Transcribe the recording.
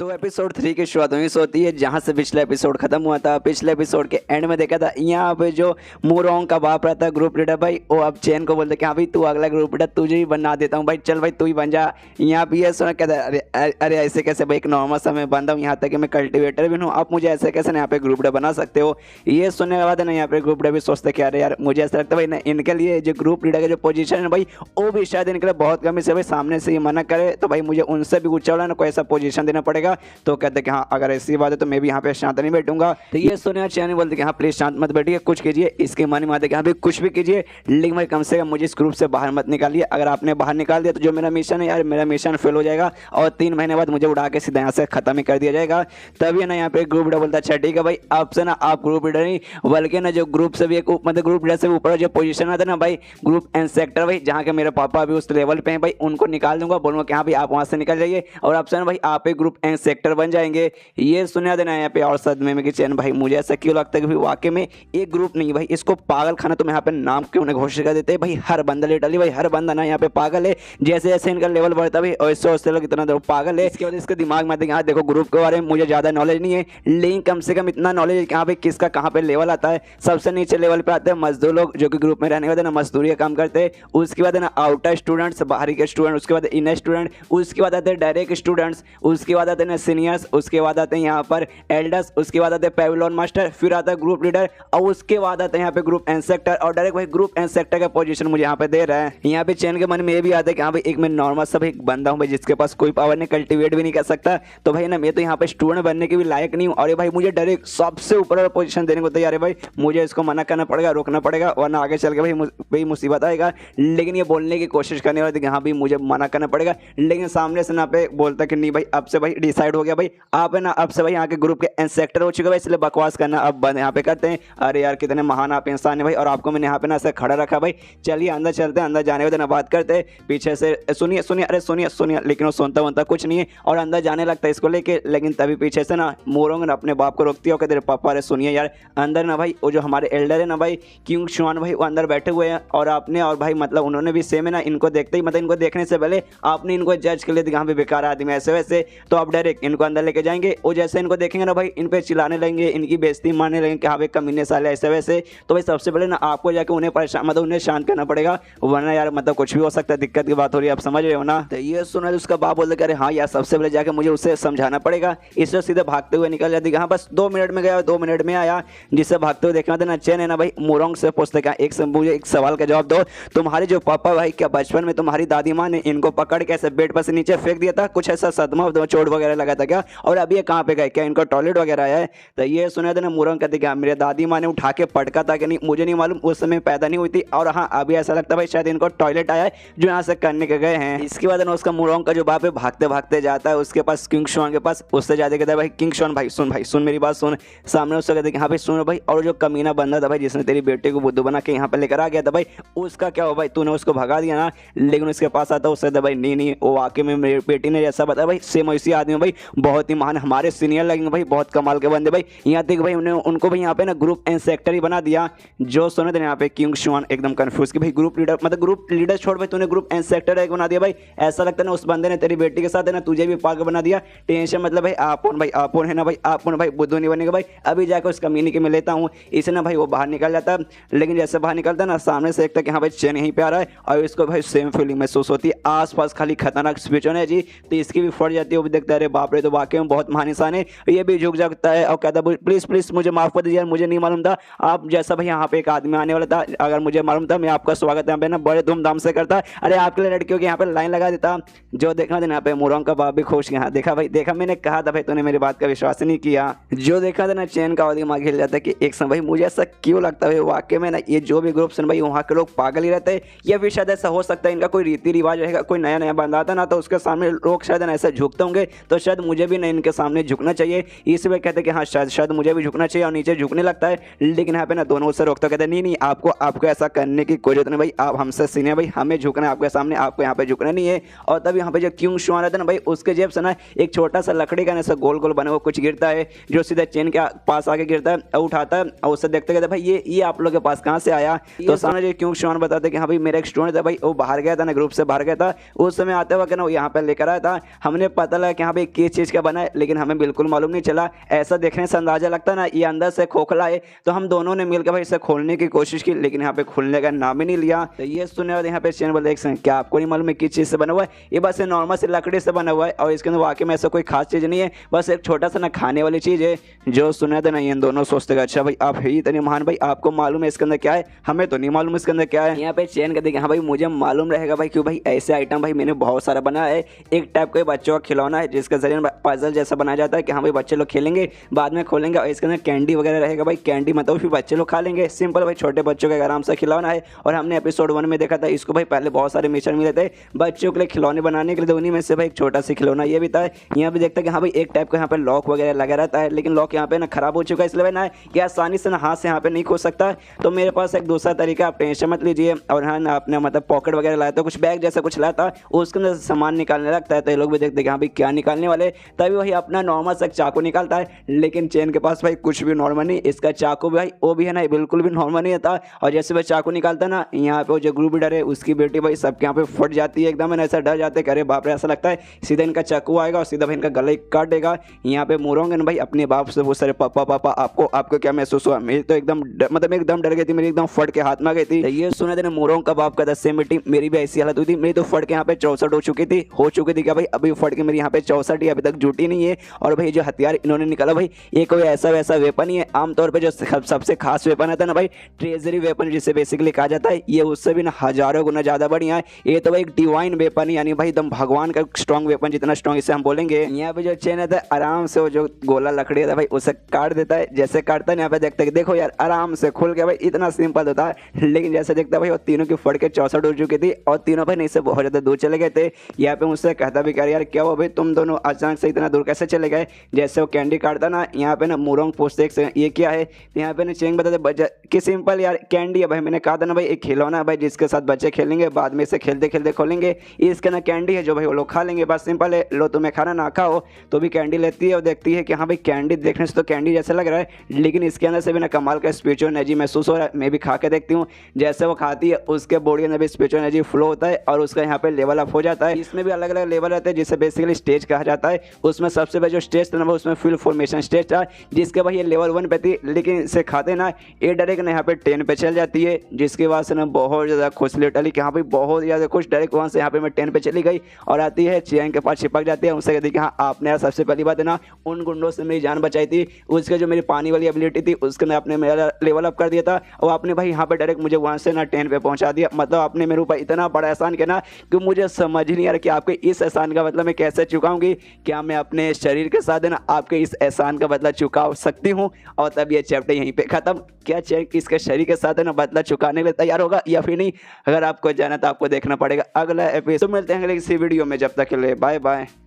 तो एपिसोड 3 की शुरुआत वहीं से होती है जहां से पिछला एपिसोड खत्म हुआ था। पिछले एपिसोड के एंड में देखा था यहाँ पे जो मोरोंग का बाप रहता है ग्रुप लीडर भाई, वो अब चैन को बोलते कि हाँ भाई तू अगला ग्रुप लीडर तुझे ही बना देता हूँ भाई, चल भाई तू ही बन जा। यहाँ पे ये सुना कहता है अरे ऐसे कैसे भाई, एक नॉर्मल सा मैं बंदा हूँ, यहाँ तक कि मैं कल्टिवेटर भी हूँ, आप मुझे ऐसे कैसे यहाँ पे ग्रुप लीडर बना सकते हो। ये सुनने के बाद है ना यहाँ पे ग्रुप लीडर भी सोचते कि अरे यार मुझे ऐसा लगता है भाई इनके लिए जो ग्रुप लीडर का जो पोजीशन है भाई वो भी शायद इनके लिए बहुत कम से भाई सामने से ये मना करे तो भाई मुझे उनसे भी ऊंचा वाला ना कोई ऐसा पोजीशन देना पड़ेगा। तो कहते कि हाँ अगर ऐसी बात है तो मैं भी यहाँ पे शांत नहीं बैठूंगा। तो ये सुने चैन बोलते कि हाँ प्लीज शांत मत बैठिए, कुछ कीजिए। इसके मन में आते कि हाँ भाई कुछ भी कीजिए लेकिन भाई कम से कम मुझे इस ग्रुप से बाहर मत निकालिए। अगर आपने बाहर निकाल दिया तो जो मेरा मिशन है यार मेरा मिशन फेल हो जाएगा और 3 महीने बाद मुझे उड़ा के सीधा यहाँ से खत्म ही कर दिया जाएगा। तभी ना यहाँ पे ग्रुप लीडर बोलता अच्छा ठीक है भाई, अब से ना आप ग्रुप लीडर नहीं बल्कि ना जो ग्रुप से भी एक मतलब ग्रुप लीडर से ऊपर जो पोजीशन आता है ना भाई ग्रुप इंस्पेक्टर भाई, जहाँ के मेरे पापा अभी उस लेवल पे हैं भाई, उनको निकाल दूंगा, बोलूंगा कि हाँ भाई आप वहाँ से निकल जाइए और अब से ना भाई आप एक ग्रुप इंस्पेक्टर बन जाएंगे। ये सुना देना यहाँ पे और सदमे में कि चैन भाई मुझे ऐसा क्यों लगता है कि वाकई में एक ग्रुप नहीं भाई, इसको पागल खाना तो यहाँ पे नाम क्यों नहीं घोषित कर देते भाई। हर बंदा लिटरली भाई हर बंदा ना यहाँ पे पागल है, जैसे जैसे इनका लेवल बढ़ता है भाई वैसे लोग इतना पागल है। इसके बाद इसके दिमाग में हाँ देखो ग्रुप के बारे में मुझे ज़्यादा नॉलेज नहीं है लेकिन कम से कम इतना नॉलेज है कि हाँ भाई किसका कहाँ पे लेवल आता है। सबसे नीचे लेवल पे आते हैं मजदूर लोग जो कि ग्रुप में रहने के बाद ना मजदूरी का काम करते हैं, उसके बाद है ना आउटर स्टूडेंट्स बाहरी के स्टूडेंट, उसके बाद इन स्टूडेंट, उसके बाद आते हैं डायरेक्ट स्टूडेंट्स, उसके बाद आते हैं सीनियर्स, उसके बाद आते हैं यहाँ पर एल्डर्स, उसके बाद आते हैं पेविलियन मास्टर, फिर आता है ग्रुप लीडर और उसके बाद आते हैं यहाँ पे ग्रुप इंस्पेक्टर। और डायरेक्ट भाई ग्रुप इंस्पेक्टर का पोजीशन मुझे यहाँ पे दे रहा है। यहाँ पे चैन के मन में ये भी आता है कि हाँ भाई एक मैं नॉर्मल सा एक बंदा हूँ भाई जिसके पास कोई पावर नहीं, कल्टिवेट भी नहीं कर सकता, तो भाई ना मैं तो यहाँ पे स्टूडेंट बनने के भी लायक नहीं हूँ और ये भाई मुझे डायरेक्ट सबसे ऊपर वाला पोजीशन देने को तैयार है भाई। मुझे इसको मना करना पड़ेगा, रोकना पड़ेगा वरना आगे चल के भाई मुसीबत आएगा। लेकिन ये बोलने की कोशिश करने वाले थे कि हाँ भाई मुझे मना करना पड़ेगा, लेकिन सामने से ना पे बोलता कि नहीं भाई अब से भाई डिसाइड हो गया भाई, आप है ना अब से भाई यहाँ के ग्रुप के इंस्पेक्टर हो चुके भाई, इसलिए बकवास करना अब बंद यहाँ पे करते हैं। अरे यार कितने महान आप इंसान है भाई और आपको मैंने यहाँ पे ना ऐसे खड़ा रखा भाई, चलिए अंदर चलते हैं, अंदर जाने के बाद बात करते हैं। पीछे से सुनिए सुनिए अरे सुनिए सुनिए, लेकिन वो सुनता वनता कुछ नहीं है और अंदर जाने लगता है इसको लेके। लेकिन तभी पीछे से ना मोरोंग अपने बाप को रोकती है और कहते पापा अरे सुनिए यार अंदर ना भाई वो जो हमारे एल्डर है ना भाई किंग शुआन भाई वो अंदर बैठे हुए हैं और आपने और भाई मतलब उन्होंने भी सेम है ना, इनको देखते ही मतलब इनको देखने से पहले आपने इनको जज कर लिया यहाँ पे बेकार आदमी ऐसे वैसे, तो आप डायरेक्ट इनको अंदर लेके जाएंगे और जैसे इनको देखेंगे ना भाई इन पे चिल्लाने लगेंगे, इनकी बेइज्जती मारने लगेंगे कि हाँ भाई कमीने साले ऐसे वैसे। तो भाई सबसे पहले ना आपको जाके उन्हें परेशान मतलब उन्हें शांत करना पड़ेगा वरना यार मतलब कुछ भी हो सकता है, दिक्कत की बात हो रही है, आप समझ रहे हो ना। तो ये सुना उसका बाप बोलते कि अरे हाँ यार सबसे पहले जाके मुझे उसे समझाना पड़ेगा, इससे सीधे भागते हुए निकल जाती हाँ बस 2 मिनट में गया 2 मिनट में आया। जिससे भागते हुए देखना देना चैन है ना भाई मोरोंग से पूछते क्या एक सवाल का जवाब दो, तुम्हारे जो पापा भाई क्या बचपन में तुम्हारी दादी माँ ने इनको पकड़ के ऐसे बेड पर से नीचे फेंक दिया था, कुछ ऐसा सदमा चोट वगैरह लगा था क्या, और अभी ये कहाँ पे गए, क्या इनको टॉयलेट वगैरह आया है। तो ये सुना था ना मोरोंग कहते क्या मेरे दादी माँ ने उठा के पटका था कि नहीं मुझे नहीं मालूम, उस समय पैदा नहीं हुई थी और हाँ अभी ऐसा लगता है भाई शायद इनको टॉयलेट आया है जो यहाँ से करने के गए हैं। इसके बाद ना उसका मोरोंग का जो बाप है भागते भागते जाता है उसके पास किंग शुआन के पास, उससे जाते कहता है भाई किंग शुआन भाई सुन मेरी बात सुन। सामने उससे कहते हाँ भाई सुन भाई, और जो कमीना बंदा था भाई जिसने तेरी बेटे को बुद्धू बना के यहाँ पे लेकर आ गया था भाई उसका क्या हो भाई, तूने उसको भगा दिया ना। लेकिन उसके पास आता उससे भाई नहीं वो वाकई में मेरी बेटी ने जैसा बताया भाई सेम इसी आदमी भाई बहुत ही महान हमारे सीनियर लगेंगे भाई, बहुत कमाल के बंदे भाई। यहाँ तक भाई उनको भाई यहाँ पे ना ग्रुप इंस्पेक्टर ही बना दिया। जो सुने थे यहाँ पे किंग शुआन एकदम कंफ्यूज कि भाई ग्रुप लीडर मतलब ग्रुप लीडर छोड़ भाई तूने ग्रुप इंस्पेक्टर एक बना दिया भाई, ऐसा लगता है ना उस बंदे ने तेरी बेटी के साथ है ना तुझे भी पागल बना दिया। टेंशन मतलब भाई आपन है ना भाई आपन भाई बुद्धू नहीं बनेगा भाई, अभी जाकर उस कम्युनिटी में लेता हूँ इसे ना भाई। वो बाहर निकल जाता है लेकिन जैसे बाहर निकलता है ना सामने से देखता है कि हाँ भाई चैन यहीं पे आ रहा है और इसको भाई सेम फीलिंग महसूस होती है, आसपास खाली खतरनाक सिचुएशन है जी। तो इसकी भी फट जाती है, वो भी देखता है अरे बाप रे तो वाकई में बहुत महान इंसान है। ये भी झुक जाता है और कहता है प्लीज मुझे माफ कर दीजिए, मुझे नहीं मालूम था आप जैसा भाई यहाँ पे एक आदमी आने वाला था, अगर मुझे मालूम था मैं आपका स्वागत यहाँ पे ना बड़े धूमधाम से करता, अरे आपके लिए लड़कियों के यहाँ पे लाइन लगा देता। जो देखना था यहाँ पे मोरोंग का बाप भी खुश यहाँ देखा भाई, देखा मैंने कहा था भाई तूने मेरी बात का विश्वास नहीं किया। जो देखा था ना चैन का दिमाग हिल जाता है कि एक समय भाई मुझे ऐसा क्यों लगता है वाकई में ना ये जो भी ग्रुप भाई वहाँ के लोग पागल ही रहते हैं, या फिर शायद ऐसा हो सकता है इनका कोई रीति रिवाज रहेगा, कोई नया बंदा आता ना तो उसके सामने लोग शायद ऐसे झुकते होंगे, तो शायद मुझे भी ना इनके सामने झुकना चाहिए। इसलिए कहते हैं कि हाँ शायद मुझे भी झुकना चाहिए और नीचे झुकने लगता है। लेकिन यहाँ पे ना दोनों उससे रोकते कहते नहीं आपको ऐसा करने की कोई जरूरत नहीं भाई, आप हमसे सीनियर भाई, हमें झुकना है आपके सामने, आपको यहाँ पे झुकना नहीं है। और तब यहाँ पे जो किंग शुआन रहता है ना भाई उसके जेब से ना एक छोटा सा लकड़ी का ऐसा गोल गोल बना हुआ कुछ गिरता है जो सीधा चेन के पास आके गिरता है, उठाता है और उससे देखते कहते भाई ये आप लोग के पास कहाँ से आया। तो सामने जो किंग शुआन बताते कि हाँ भाई मेरा एक स्टूडेंट था भाई वो बाहर गया था ना ग्रुप से बाहर गया था, उस समय आते वक्त ना वो यहाँ पे लेकर आया था, हमने पता लगा कि हाँ भाई भाई किस चीज़ का बना है, लेकिन हमें बिल्कुल मालूम नहीं चला। ऐसा देखने से अंदाजा लगता है ना ये अंदर से खोखला है। तो हम दोनों ने मिलकर भाई इसे खोलने की कोशिश की, लेकिन यहाँ पे खुलने का नाम ही नहीं लिया। तो ये सुनने वाले यहाँ पे चैन बोल देख सकते हैं, क्या आपको नहीं मालूम है किस चीज़ से बना हुआ है? ये बस नॉर्मल से लकड़ी से बना हुआ है और इसके अंदर वाकई में ऐसा कोई खास चीज़ नहीं है, बस एक छोटा सा ना खाने वाली चीज़ है। जो सुना था ना ये दोनों सोचते अच्छा भाई आप ही इतने महान, भाई आपको मालूम है इसके अंदर क्या है, हमें तो नहीं मालूम इसके अंदर क्या है। यहाँ पे चैन कर देंगे हाँ भाई मुझे मालूम रहेगा भाई, क्यों भाई ऐसे आइटम भाई मैंने बहुत सारा बना है। एक टाइप का बच्चों का खिलौना है जिसके जरिए पजल जैसा बनाया जाता है कि हाँ भाई बच्चे लोग खेलेंगे, बाद में खोलेंगे और इसके अंदर कैंडी वगैरह रहेगा भाई। कैंडी मतलब फिर बच्चे लोग खा लेंगे, सिंपल भाई छोटे बच्चों का आराम से खिलौना है। और हमने एपिसोड 1 में देखा था इसको भाई पहले बहुत सारे मिशन मिले थे बच्चों के लिए खिलौने बनाने के लिए, तो उन्हीं में से भाई एक छोटा सा खिलौना ये भी था। यहाँ पे देखता है कि हाँ भाई एक टाइप का यहाँ पे लॉक वगैरह लगा रहता है, लेकिन लॉक यहाँ पे ना खराब हो चुका है, इसलिए ना ये आसानी से ना हाथ से यहाँ पे नहीं खोल सकता। तो मेरे पास एक दूसरा तरीका, आप टेंशन मत लीजिए। और हाँ ना अपने मतलब पॉकेट वगैरह लाया था, कुछ बैग जैसा कुछ लाया था, उसके अंदर सामान निकालने लगता है। तो ये लोग भी देखते हैं हाँ भाई क्या निकालने वाले, तभी वही अपना नॉर्मल सा चाकू निकालता है। लेकिन चैन के पास भाई कुछ भी नॉर्मल नहीं, इसका चाकू भाई वो भी है ना बिल्कुल भी नॉर्मल नहीं था। और जैसे वह चाकू निकालता ना, यहाँ पे जो ग्रुप लीडर है उसकी बेटी भाई सबके यहाँ पे फट जाती है एकदम, ऐसा डर जाते हैं, अरे बाप रे ऐसा लगता है सीधा इनका चाकू आएगा और सीधा भाई इनका गला काट देगा। यहाँ पे मोरोंग भाई अपने बाप से वो सारे पापा पापा आपको क्या महसूस हुआ? मेरी तो एकदम मतलब एकदम डर गई थी, मेरी एकदम फट के हाथ में गई थी। ये सुने थे मोरोंग का बाप का 10 सेम मीटिंग, मेरी भी ऐसी हालत हुई थी, मेरी तो फट के यहाँ पे 64 हो चुकी थी क्या भाई, अभी फट के मेरी यहाँ पे 64 ही अभी तक जुटी नहीं है। और भाई जो हथियार इन्होंने निकाला भाई ये कोई ऐसा वैसा वेपन ही है, आमतौर पर जो सबसे खास वेपन आता है ना भाई ट्रेजरी वेपन जिसे बेसिकली कहा जाता है, ये उससे भी ना हजारों गुना ज्यादा बढ़िया है। ये तो भाई एक डिवाइन वेपन है, यानी भाई एकदम भगवान का स्ट्रॉन्ग वेपन, जितना स्ट्रॉन्ग इसे हम बोलेंगे। यहाँ पे जो चेन है आराम से वो जो गोला लकड़ी था भाई उसे काट देता है, जैसे काटता है यहाँ पे देखते देखो यार आराम से खुल गया भाई, इतना सिंपल होता है। लेकिन जैसे देखता भाई वो तीनों की फट के 64 हो चुकी थी और तीनों भाई नहीं से बहुत ज्यादा दूर चले गए थे। यहाँ पे मुझसे कहता भी कर यार क्या हुआ भाई तुम दोनों अचानक से इतना दूर कैसे चले गए? जैसे वो कैंडी काटता ना, यहाँ पे ना मोरोंग पूछते ये क्या है, यहाँ पे ना चेंग बताते कि सिंपल यार कैंडी है भाई, मैंने कहा था ना भाई एक खिलौना है भाई जिसके साथ बच्चे खेलेंगे, बाद में इसे खेलते खेलते खोलेंगे, इसके ना कैंडी है जो भाई वो लोग खा लेंगे, बस सिंपल है। लो तुम्हें खाना ना खाओ तो भी कैंडी लेती है और देखती है कि हाँ भाई कैंडी देखने से तो कैंडी जैसा लग रहा है, लेकिन इसके अंदर से भी ना कमाल का स्पिरिचुअल एनर्जी महसूस हो रहा है। मैं भी खा के देखती हूँ, जैसे वो खाती है उसके बॉडी में भी स्पिरिचुअल एनर्जी फ्लो होता है और उसका यहाँ पे लेवल अप हो जाता है। इसमें भी अलग अलग लेवल रहते हैं जिसे बेसिकली स्टेज कहा जाता है। उसमें सबसे पहले जो स्टेज था ना उसमें फुल फॉर्मेशन स्टेज था, जिसके भाई ये लेवल 1 पे थी, लेकिन इसे खाते ना ये डायरेक्ट ना यहाँ पे 10 पे चल जाती है, जिसके बाद से ना बहुत ज़्यादा खुश लेटली कि हाँ भाई बहुत ज़्यादा खुश, डायरेक्ट वहाँ से यहाँ पे मैं 10 पे चली गई और आती है चैन के पास चिपक जाती है। उनसे कहती कि हाँ आपने यार सबसे पहली बात है ना उन गुंडों से मेरी जान बचाई थी, उसके जो मेरी पानी वाली एबिलिटी थी उसके ने आपने मेरा लेवल अप कर दिया था और आपने भाई यहाँ पे डायरेक्ट मुझे वहाँ से ना 10 पे पहुँचा दिया। मतलब आपने मेरे ऊपर इतना बड़ा एहसान किया ना कि मुझे समझ नहीं आ रहा कि आपके इस एहसान का मतलब मैं कैसे चुकाऊंगी। क्या मैं अपने शरीर के साथ है ना आपके इस एहसान का बदला चुका सकती हूँ? और तब ये चैप्टर यहीं पे खत्म। क्या चैन इसके शरीर के साथ है ना बदला चुकाने के लिए तैयार होगा या फिर नहीं? अगर आपको जाना तो आपको देखना पड़ेगा अगला एपिसोड। मिलते हैं अगले किसी वीडियो में, जब तक के लिए बाय बाय।